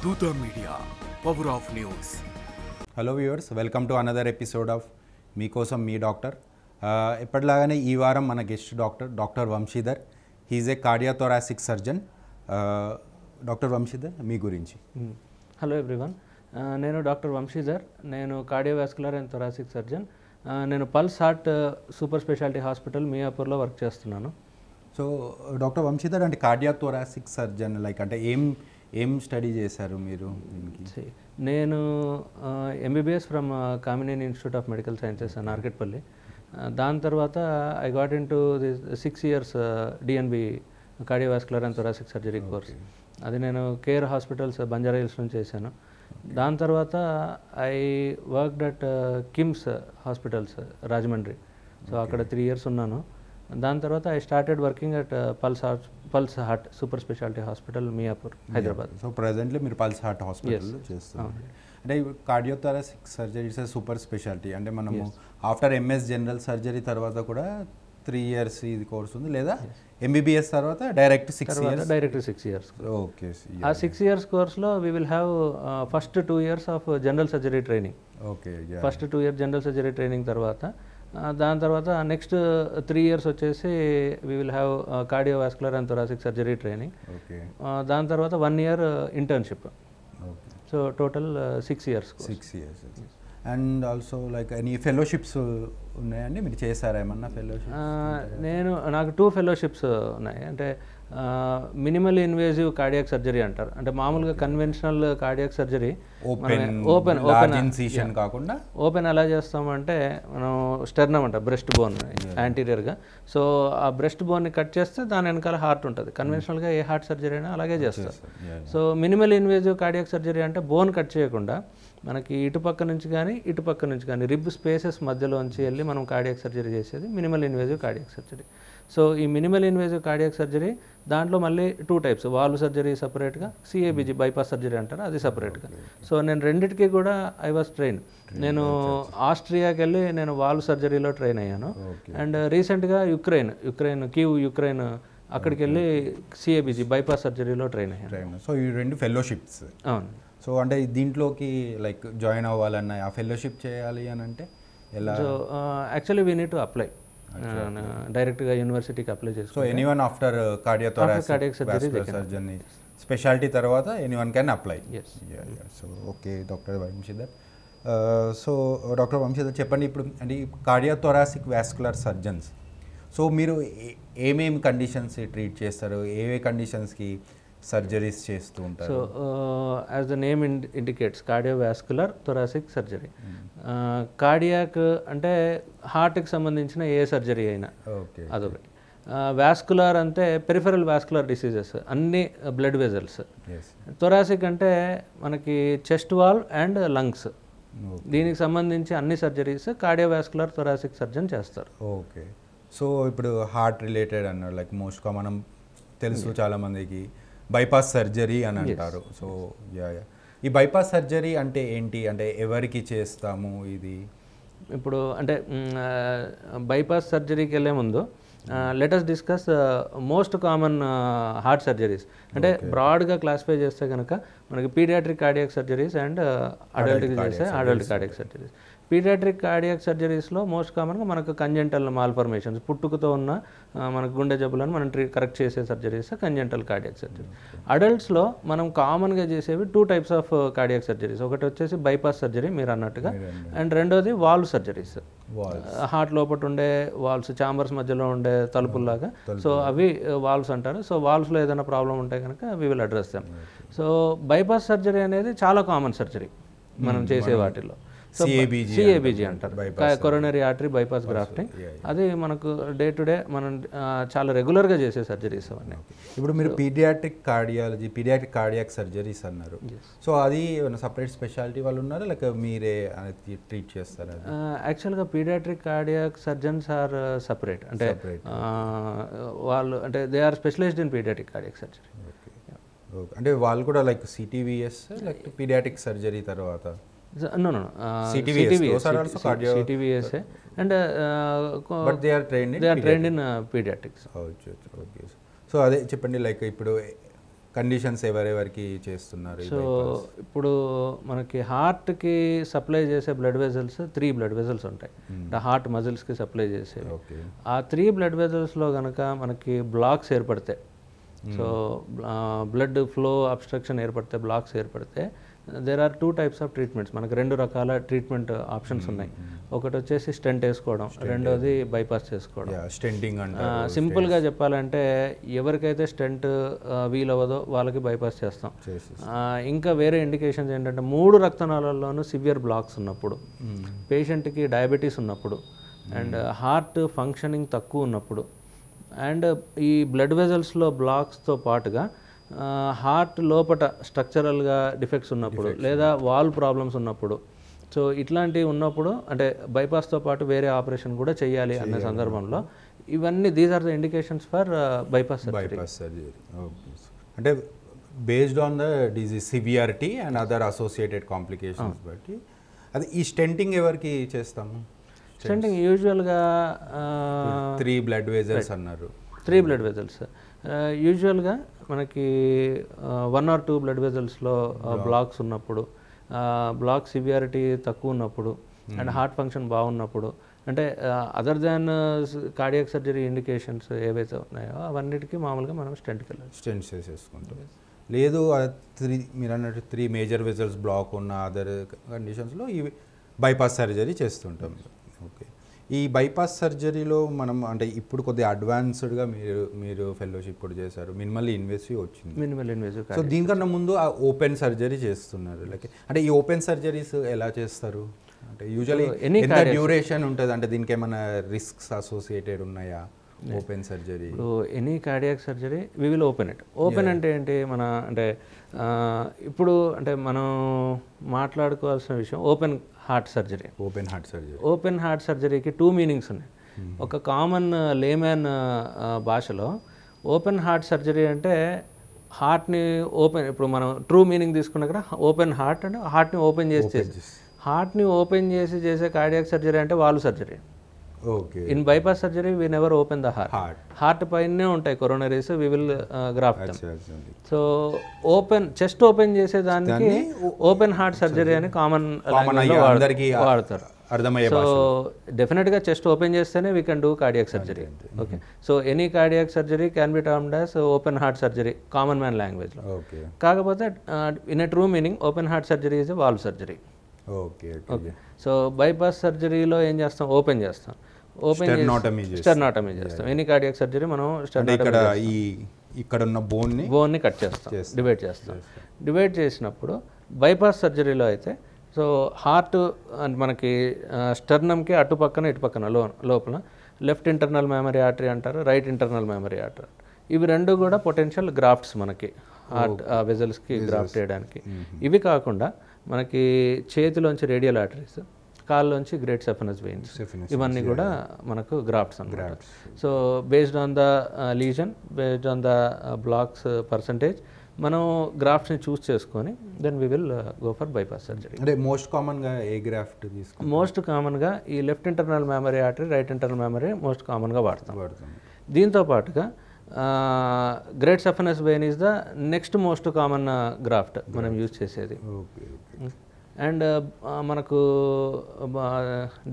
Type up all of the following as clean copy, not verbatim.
Dutta Media, Power of News. Hello viewers, welcome to another episode of మీకోసం మీ doctor. ఎప్పటిలాగానే ఈ వారం మన guest doctor Vamshidhar. He's a cardiothoracic surgeon. Doctor Vamshidhar, మీ గురించి. హలో ఎవ్రీవన్, నేను డాక్టర్ వంశీధర్. నేను కార్డియోవాస్కులర్ అండ్ థొరాసిక్ సర్జన్. నేను pulse heart super speciality hospital మియాపూర్లో వర్క్ చేస్తున్నాను. సో డాక్టర్ వంశీధర్ అంటే కార్డియోథొరాసిక్ సర్జన్ లైక్ అంటే ఏం స్టడీ చేశారు మీరు? నేను MBBS from Kamineni institute of medical sciences Narketpally. దాని తర్వాత I got in to the 6 years DNB cardiovascular and thoracic surgery course. అది నేను కేర్ హాస్పిటల్స్ బంజారా హిల్స్ నుంచి చేశాను. దాని తర్వాత I worked at KIMS hospitals Rajahmundry. So అక్కడ 3 years ఉన్నాను. దాని తర్వాత I started working at pulse heart super speciality hospital Miyapur, Hyderabad. So presently మీరు పల్స్ హార్ట్ హాస్పిటల్లో చేస్తున్నారు. అంటే cardiothoracic surgery is super speciality. అంటే మనము ఆఫ్టర్ ఎంఎస్ జనరల్ సర్జరీ తర్వాత కూడా 3 years ఇది కోర్స్ ఉంది, లేదా ఎంబీబీఎస్ తర్వాత డైరెక్ట్ 6 years. ఓకే. ఆ 6 years కోర్స్లో we will have first 2 years of general surgery training. Okay. First 2 years general surgery training తర్వాత దాని తర్వాత నెక్స్ట్ 3 years వచ్చేసి we will have cardiovascular and thoracic surgery training. Okay. దాని తర్వాత 1 year internship. So total 6 years. 6 years. And also like any fellowships ఉన్నాయండి? మీరు చేశారా ఏమన్నా ఫెలోషిప్? నాకు 2 fellowships ఉన్నాయి. అంటే మినిమల్ ఇన్వేజివ్ కార్డియాక్ సర్జరీ అంటారు. అంటే మామూలుగా కన్వెన్షనల్ కార్డియాక్ సర్జరీ ఓపెన్ ఎలా చేస్తామంటే మనం స్టెర్నమ్ అంట బ్రెస్ట్ బోన్ యాంటీరియర్గా. సో ఆ బ్రెస్ట్ బోన్ని కట్ చేస్తే దాని వెనకాల హార్ట్ ఉంటుంది. కన్వెన్షనల్గా ఏ హార్ట్ సర్జరీ అయినా అలాగే చేస్తారు. So minimal invasive cardiac surgery అంటే బోన్ కట్ చేయకుండా మనకి ఇటుపక్క నుంచి కానీ రిబ్ స్పేసెస్ మధ్యలోంచి వెళ్ళి మనం కార్డియాక్ సర్జరీ చేసేది minimal invasive cardiac surgery. So ఈ మినిమల్ ఇన్వేజివ్ కార్డియాక్ సర్జరీ దాంట్లో మళ్ళీ 2 types, వాల్వ్ సర్జరీ సపరేట్గా, సిఏబిజి బైపాస్ సర్జరీ అంటారు, అది సపరేట్గా. సో నేను రెండింటికి కూడా ఐ వాజ్ ట్రైన్. నేను ఆస్ట్రియాకి వెళ్ళి నేను వాల్వ్ సర్జరీలో ట్రైన్ అయ్యాను. అండ్ రీసెంట్గా యుక్రెయిన్ అక్కడికి వెళ్ళి సిఏబిజి బైపాస్ సర్జరీలో ట్రైన్ అయ్యాను. సో ఈ 2 fellowships. అవును. సో అంటే దీంట్లోకి లైక్ జాయిన్ అవ్వాలన్నా ఆ ఫెలోషిప్ చేయాలి అని అంటే ఎలా? So actually we need to apply డైరెక్ట్గా యూనివర్సిటీకి అప్లై చేసుకో. So anyone after cardiac surgery speciality తర్వాత anyone can apply. So okay doctor Vamshidhar. So doctor Vamshidhar చెప్పండి, ఇప్పుడు అంటే కార్డియోథొరాసిక్ వాస్కులర్ సర్జన్స్, సో మీరు ఏమేమి కండిషన్స్ ట్రీట్ చేస్తారు, ఏ కండిషన్స్కి సర్జరీస్ చేస్తూ ఉంటారు? So as the name indicates cardiovascular thoracic surgery. Cardiac అంటే హార్ట్కి సంబంధించిన ఏ సర్జరీ అయినా అదొకటి. వాస్కులర్ అంటే పెరిఫెరల్ వాస్కులర్ డిసీజెస్, అన్ని బ్లడ్ వెజల్స్. థొరాసిక్ అంటే మనకి చెస్ట్ వాల్ అండ్ లంగ్స్, దీనికి సంబంధించి అన్ని సర్జరీస్ కార్డియోవాస్కులర్ థొరాసిక్ సర్జన్ చేస్తారు. ఓకే. సో ఇప్పుడు హార్ట్ రిలేటెడ్ అన్నారు, లైక్ మోస్ట్గా మనం తెలుసు చాలామందికి బైపాస్ సర్జరీ అని అంటారు. సో ఈ బైపాస్ సర్జరీ అంటే ఏంటి, అంటే ఎవరికి చేస్తాము ఇది? ఇప్పుడు అంటే బైపాస్ సర్జరీకి వెళ్ళే ముందు let us discuss most common heart surgeries. అంటే బ్రాడ్గా క్లాసిఫై చేస్తే కనుక మనకి పీడియాట్రిక్ కార్డియాక్ సర్జరీస్ అండ్ అడల్ట్కి చేసే adult cardiac surgeries. Paediatric cardiac సర్జరీస్లో మోస్ట్ కామన్గా మనకు కంజెంటల్ మాల్ఫర్మేషన్స్, పుట్టుకతో ఉన్న మనకు గుండె జబ్బులను మనం కరెక్ట్ చేసే సర్జరీస్ కంజెంటల్ కార్డియాక్ సర్జరీ. అడల్ట్స్లో మనం కామన్గా చేసేవి 2 types ఆఫ్ కార్డియాక్ సర్జరీస్. ఒకటి వచ్చేసి బైపాస్ సర్జరీ మీరు అన్నట్టుగా, అండ్ రెండోది వాల్వ్ సర్జరీస్. హార్ట్ లోపల ఉండే వాల్వ్స్, ఛాంబర్స్ మధ్యలో ఉండే తలుపుల్లాగా, సో అవి వాల్వ్స్ అంటారు. సో వాల్వ్స్లో ఏదైనా ప్రాబ్లం ఉంటే కనుక we will address them. So bypass surgery అనేది చాలా కామన్ సర్జరీ మనం చేసే వాటిల్లో. సిఏబిజి అంటారు, కొరోనరీ ఆర్టరీ బైపాస్ గ్రాఫ్టింగ్. అది మనకు డే టు డే మనం చాలా రెగ్యులర్గా చేసే సర్జరీస్ అవన్నీ. ఇప్పుడు మీరు పీడియాట్రిక్ కార్డియాక్ సర్జరీస్ అన్నారు. సో అది సపరేట్ స్పెషాలిటీ వాళ్ళు ఉన్నారా, లేక మీరే ట్రీట్ చేస్తారా? యాక్చువల్గా paediatric cardiac surgeons are separate. అంటే వాళ్ళు అంటే they are specialised in paediatric cardiac surgery. అంటే వాళ్ళు కూడా like CTVS like paediatric surgery తర్వాత No. CTVS and but they are trained in pediatrics. Okay. So అదే చెప్పండి, లైక్ ఇప్పుడు కండిషన్స్ ఎవరెవరికి చేస్తున్నారు? సో ఇప్పుడు మనకి హార్ట్కి సప్లై చేసే బ్లడ్ వెజల్స్ 3 బ్లడ్ వెజల్స్ ఉంటాయి, అంటే హార్ట్ మజిల్స్కి సప్లై చేసేవి. ఆ 3 బ్లడ్ వెజల్స్లో కనుక మనకి బ్లాక్స్ ఏర్పడతాయి, సో బ్లడ్ ఫ్లో అబ్స్ట్రక్షన్ ఏర్పడితే, బ్లాక్స్ ఏర్పడితే, there are 2 types of treatments. మనకు 2 రకాల ట్రీట్మెంట్ ఆప్షన్స్ ఉన్నాయి. ఒకటి వచ్చేసి స్టెంట్ వేసుకోవడం, రెండోది బైపాస్ చేసుకోవడం. స్టెంటింగ్ అంటే సింపుల్గా చెప్పాలంటే ఎవరికైతే స్టెంట్ వీలవ్వదో వాళ్ళకి బైపాస్ చేస్తాం. ఇంకా వేరే ఇండికేషన్స్ ఏంటంటే 3 రక్తనాళాల్లోనూ సివియర్ బ్లాక్స్ ఉన్నప్పుడు, పేషెంట్కి డయాబెటీస్ ఉన్నప్పుడు, అండ్ హార్ట్ ఫంక్షనింగ్ తక్కువ ఉన్నప్పుడు, అండ్ ఈ బ్లడ్ వెజల్స్లో బ్లాక్స్తో పాటుగా హార్ట్ లోపట స్ట్రక్చరల్గా డిఫెక్ట్స్ ఉన్నప్పుడు, లేదా వాల్ ప్రాబ్లమ్స్ ఉన్నప్పుడు, సో ఇట్లాంటివి ఉన్నప్పుడు అంటే బైపాస్తో పాటు వేరే ఆపరేషన్ కూడా చేయాలి అనే సందర్భంలో ఇవన్నీ these are the indications for bypass surgery. అంటే based on the disease severity and other associated complications బట్టి. అది ఈ స్టెంటింగ్ ఎవరికి చేస్తాము? స్టెంటింగ్ యూజువల్గా 3 బ్లడ్ వెజల్స్ అన్నారు. 3 బ్లడ్ వెజల్స్ యూజువల్గా మనకి 1 or 2 బ్లడ్ వెజల్స్లో బ్లాక్స్ ఉన్నప్పుడు, బ్లాక్ సివియారిటీ తక్కువ ఉన్నప్పుడు, అండ్ హార్ట్ ఫంక్షన్ బాగున్నప్పుడు, అంటే other than cardiac surgery indications ఏవైతే ఉన్నాయో అవన్నిటికీ మామూలుగా మనం స్టెంట్కి వెళ్ళాలి, స్టెంట్ చేసేసుకుంటాం. లేదు 3 మీరు అన్నట్టు 3 మేజర్ వెజల్స్ బ్లాక్ ఉన్న అదర్ కండిషన్స్లో ఈ బైపాస్ సర్జరీ చేస్తుంటాం. ఓకే, ఈ బైపాస్ సర్జరీలో మనం అంటే ఇప్పుడు కొద్దిగా అడ్వాన్స్డ్గా మీరు ఫెలోషిప్ కూడా చేశారు, మినిమల్ ఇన్వెసివ్ వచ్చింది. Minimal invasive. సో దీనికన్నా ముందు ఆ ఓపెన్ సర్జరీ చేస్తున్నారు. లైక్ అంటే ఈ ఓపెన్ సర్జరీస్ ఎలా చేస్తారు? అంటే యూజువల్లీ ఎంత డ్యూరేషన్ ఉంటుంది? అంటే దీనికి ఏమైనా రిస్క్స్ అసోసియేటెడ్ ఉన్నాయా open surgery? Any cardiac surgery we will open it. Open అంటే ఏంటి? మన అంటే ఇప్పుడు అంటే మనం మాట్లాడుకోవాల్సిన విషయం open heart surgery. Open heart సర్జరీకి 2 మీనింగ్స్ ఉన్నాయి. ఒక కామన్ లేమ్యాన్ భాషలో ఓపెన్ హార్ట్ సర్జరీ అంటే హార్ట్ని ఓపెన్, ఇప్పుడు మనం ట్రూ మీనింగ్ తీసుకున్నా కదా, ఓపెన్ హార్ట్ అంటే హార్ట్ని ఓపెన్ హార్ట్ని ఓపెన్ చేసి చేసే కార్డియాక్ సర్జరీ అంటే valve surgery. In bypass surgery we never open the heart. Heart పైనే ఉంటాయి coronaries, we will graft them. So open chest open చేసేదానికి ఓపెన్ హార్ట్ సర్జరీ అని కామన్ వాడతారు. సో డెఫినెట్గా చెస్ట్ ఓపెన్ చేస్తేనే we can do cardiac surgery. Okay, so any cardiac surgery can be termed as open heart surgery common man లాంగ్వేజ్లో. కాకపోతే in a true meaning open heart surgery is a valve surgery. Okay, so bypass సర్జరీలో ఏం చేస్తాం? Open చేస్తాం, స్టెర్నాటమీ చేస్తాం. Any cardiac surgery మనం ఇక్కడ ఉన్న బోన్ని కట్ చేస్తాం, డివైడ్ చేస్తాం. డివైడ్ చేసినప్పుడు బైపాస్ సర్జరీలో అయితే సో హార్ట్ మనకి స్టెర్నంకి అటుపక్కన ఇటుపక్కన లోపల లెఫ్ట్ ఇంటర్నల్ మెమరీ ఆర్టరీ అంటారు, రైట్ ఇంటర్నల్ మెమరీ ఆర్టరీ. ఇవి 2 కూడా పొటెన్షియల్ గ్రాఫ్ట్స్ మనకి హార్ట్ వెజల్స్కి గ్రాఫ్ట్ చేయడానికి. ఇవి కాకుండా మనకి చేతిలోంచి రేడియల్ ఆర్టరీస్, కాళ్ళలోంచి గ్రేట్ సెఫనస్ వెయిన్స్, ఇవన్నీ కూడా మనకు గ్రాఫ్ట్స్ అన్నమాట. So based on the lesion, based on the blocks percentage మనం గ్రాఫ్ట్స్ని చూస్ చేసుకొని then we will go for bypass surgery. అంటే మోస్ట్ కామన్గా ఏ గ్రాఫ్ట్ తీసుకుంటాం? మోస్ట్ కామన్గా ఈ left internal mammary artery, right internal mammary most కామన్గా వాడతాం. దీంతో పాటుగా great saphenous vein is the next most common graft మనం యూజ్ చేసేది. అండ్ మనకు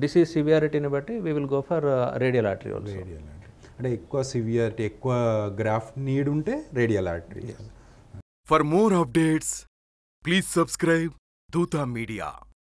డిసీజ్ సివియారిటీని బట్టి we will go for radial artery also. అంటే ఎక్కువ సివియారిటీ, ఎక్కువ గ్రాఫ్ట్ నీడ్ ఉంటే radial artery. For more updates, please subscribe Dutta Media.